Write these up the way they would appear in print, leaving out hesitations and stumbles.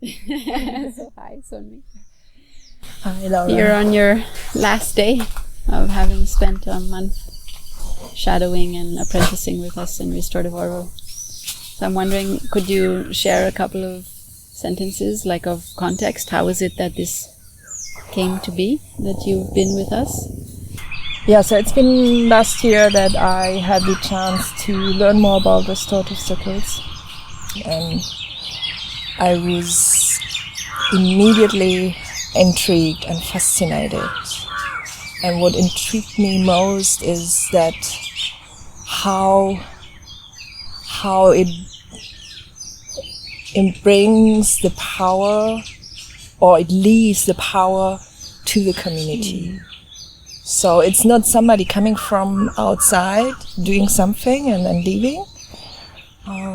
So hi, Sunmi. Hi, Laura. You're on your last day of having spent a month shadowing and apprenticing with us in Restorative Auroville. So I'm wondering, could you share a couple of sentences, like of context? How is it that this came to be, that you've been with us? Yeah, so it's been last year that I had the chance to learn more about restorative circles, and I was immediately intrigued and fascinated. And what intrigued me most is that how it brings the power, or it leaves the power to the community. So it's not somebody coming from outside doing something and then leaving.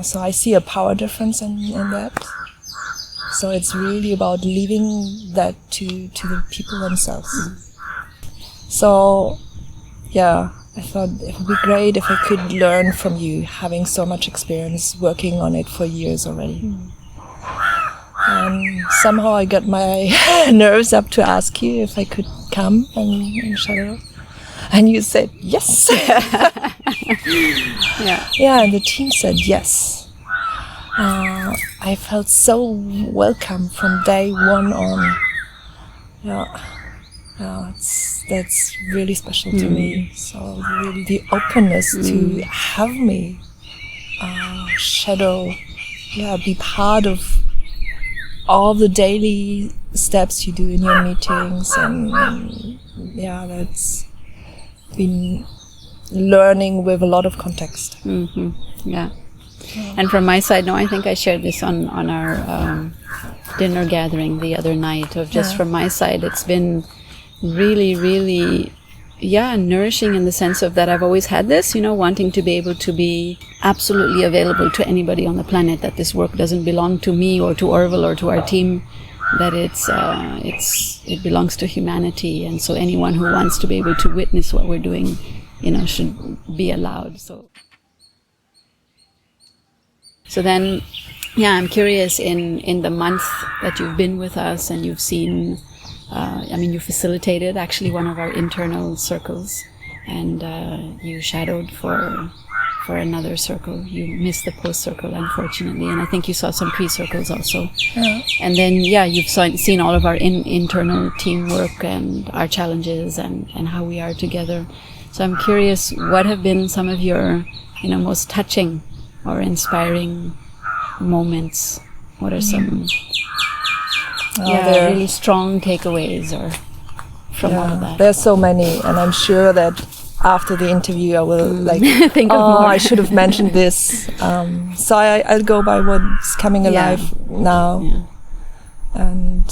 So I see a power difference in that. So it's really about leaving that to the people themselves. So yeah, I thought it would be great if I could learn from you, having so much experience working on it for years already. And somehow I got my nerves up to ask you if I could come and shadow. And you said yes. Yeah, and the team said yes. I felt so welcome from day one on. That's really special to me. So really the openness to have me shadow, be part of all the daily steps you do in your meetings, and that's been learning with a lot of context. And from my side, I think I shared this on our dinner gathering the other night, of just from my side, it's been really, really nourishing, in the sense of that I've always had this, wanting to be able to be absolutely available to anybody on the planet, that this work doesn't belong to me or to Auroville or to our team, that it belongs to humanity, and so anyone who wants to be able to witness what we're doing, should be allowed. So then, I'm curious, in the month that you've been with us and you've seen, you facilitated actually one of our internal circles, and you shadowed for another circle. You missed the post circle, unfortunately, and I think you saw some pre-circles also. And then you've seen all of our internal teamwork and our challenges and how we are together. So I'm curious, what have been some of your most touching or inspiring moments? What are some really strong takeaways or from all of that? There's so many, and I'm sure that after the interview I will think of more. I should have mentioned this. So I'll go by what's coming alive now. And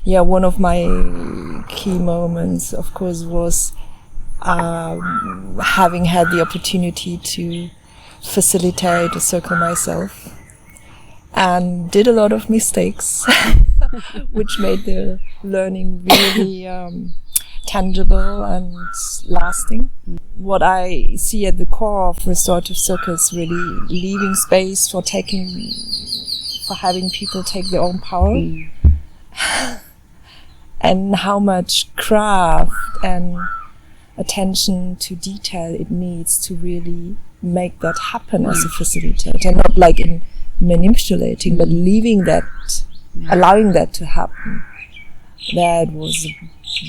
one of my key moments, of course, was having had the opportunity to facilitate a circle myself, and did a lot of mistakes, which made the learning really tangible and lasting. What I see at the core of restorative circles, really leaving space for having people take their own power, and how much craft and attention to detail it needs to really make that happen as a facilitator, not like in manipulating, but leaving that, allowing that to happen. That was a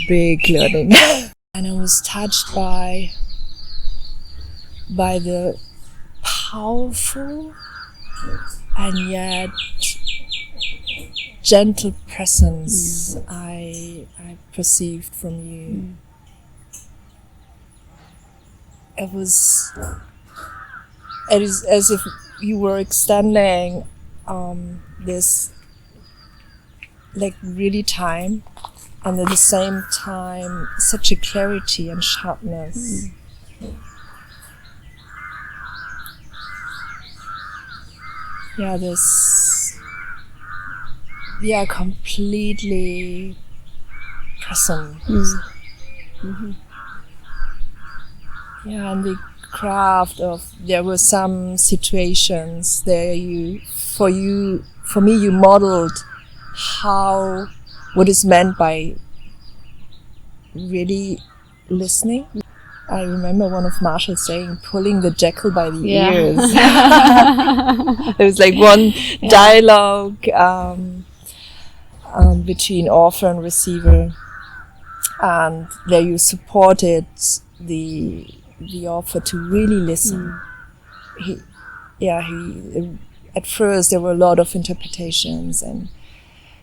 big learning. And I was touched by the powerful and yet gentle presence I perceived from you. It is as if you were extending this really time, and at the same time such a clarity and sharpness. Completely present. And the craft of, there were some situations there for you for me, you modeled what is meant by really listening. I remember one of Marshall saying, pulling the jackal by the ears. There was like one dialogue between author and receiver, and there you supported the author to really listen. He at first there were a lot of interpretations, and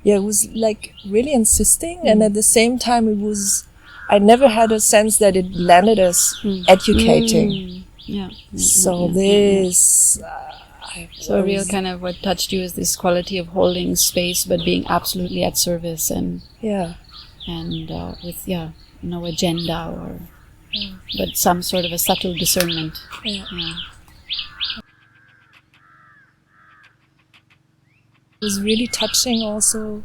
it was like really insisting, and at the same time I never had a sense that it landed as educating. So a real kind of what touched you is this quality of holding space, but being absolutely at service, and with no agenda but some sort of a subtle discernment. It was really touching also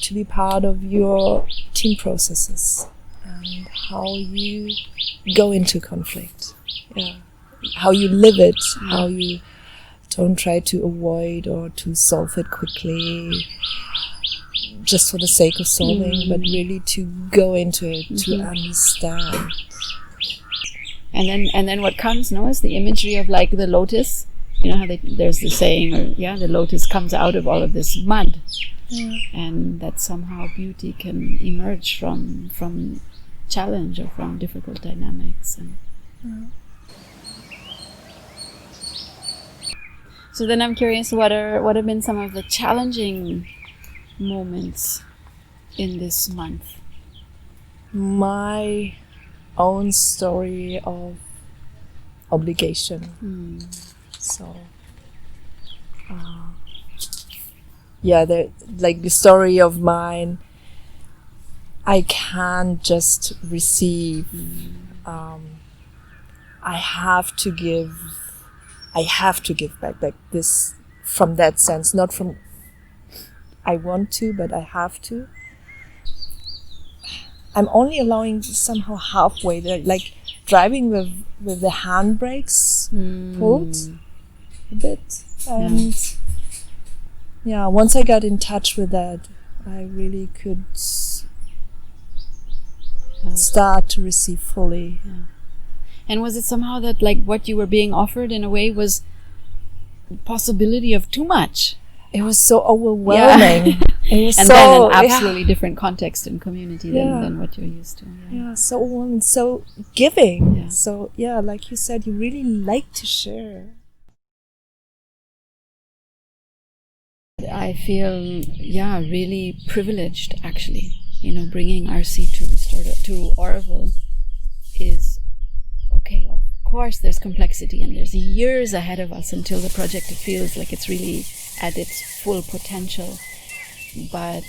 to be part of your team processes and how you go into conflict, how you live it, how you don't try to avoid or to solve it quickly just for the sake of solving, but really to go into it, to understand. And then what comes now is the imagery of like the lotus. You know how there's the saying, the lotus comes out of all of this mud, and that somehow beauty can emerge from challenge or from difficult dynamics. So then I'm curious, what have been some of the challenging moments in this month? My own story of obligation. So, the story of mine, I can't just receive. I have to give back, like this, from that sense, not from I want to, but I have to. I'm only allowing somehow halfway there, like driving with the handbrakes pulled a bit. And once I got in touch with that, I really could start to receive fully. And was it somehow that like what you were being offered in a way was possibility of too much? It was so overwhelming. It was and then an absolutely different context and community than what you're used to. So overwhelming, so giving. So like you said, you really like to share. I feel really privileged, actually. Bringing RC to Auroville is okay. Of course, there's complexity and there's years ahead of us until the project feels like it's really at its full potential. But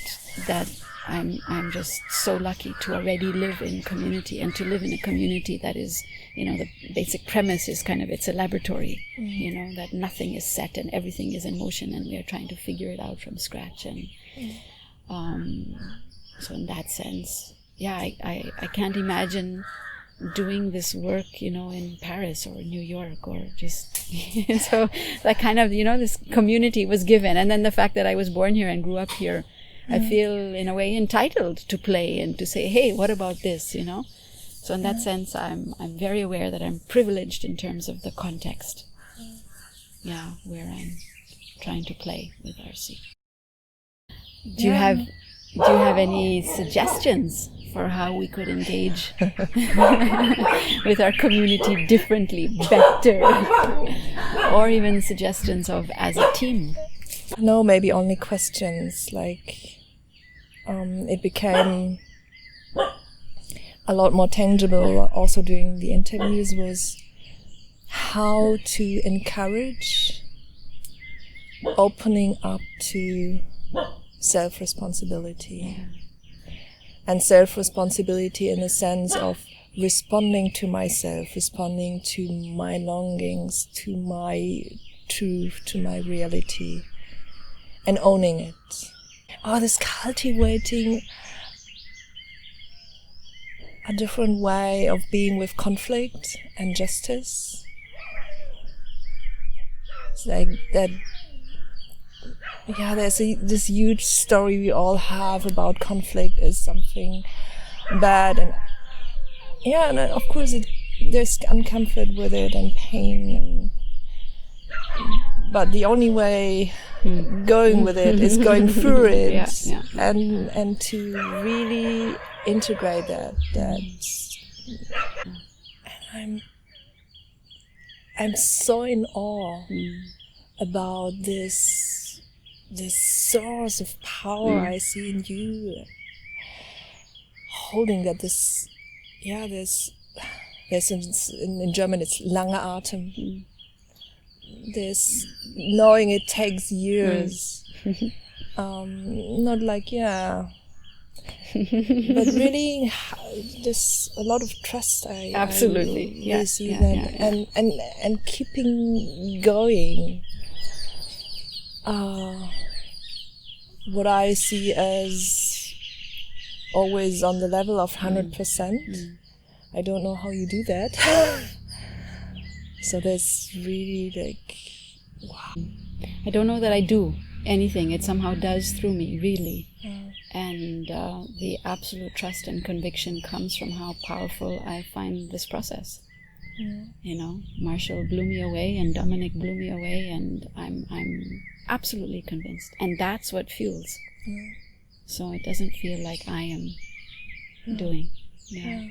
that I'm just so lucky to already live in community, and to live in a community that is, the basic premise is kind of, it's a laboratory, that nothing is set and everything is in motion, and we are trying to figure it out from scratch. And so in that sense, I can't imagine doing this work, in Paris or New York or just, so that kind of, this community was given. And then the fact that I was born here and grew up here, I feel in a way entitled to play and to say, hey, what about this, So in that sense, I'm very aware that I'm privileged in terms of the context, where I'm trying to play with RC. Do you have any suggestions for how we could engage with our community differently, better, or even suggestions of as a team? No, maybe only questions. Like it became a lot more tangible also during the interviews, was how to encourage opening up to self-responsibility. And self-responsibility in the sense of responding to myself, responding to my longings, to my truth, to my reality, and owning it. This cultivating a different way of being with conflict and justice. It's like that, yeah, there's this huge story we all have about conflict is something bad, and yeah, and of course there's uncomfort with it and pain, but the only way going with it is going through it, and to really integrate that. And I'm so in awe about this source of power I see in you, holding that there's in German it's lange Atem. This knowing it takes years, not like but really there's a lot of trust. Absolutely, I see that. And keeping going. What I see as always on the level of 100%. I don't know how you do that. So there's really like, wow. I don't know that I do anything. It somehow does through me, really. And the absolute trust and conviction comes from how powerful I find this process. You know, Marshall blew me away and Dominic blew me away, and I'm absolutely convinced. And that's what fuels. Yeah. So it doesn't feel like I am doing. Yeah.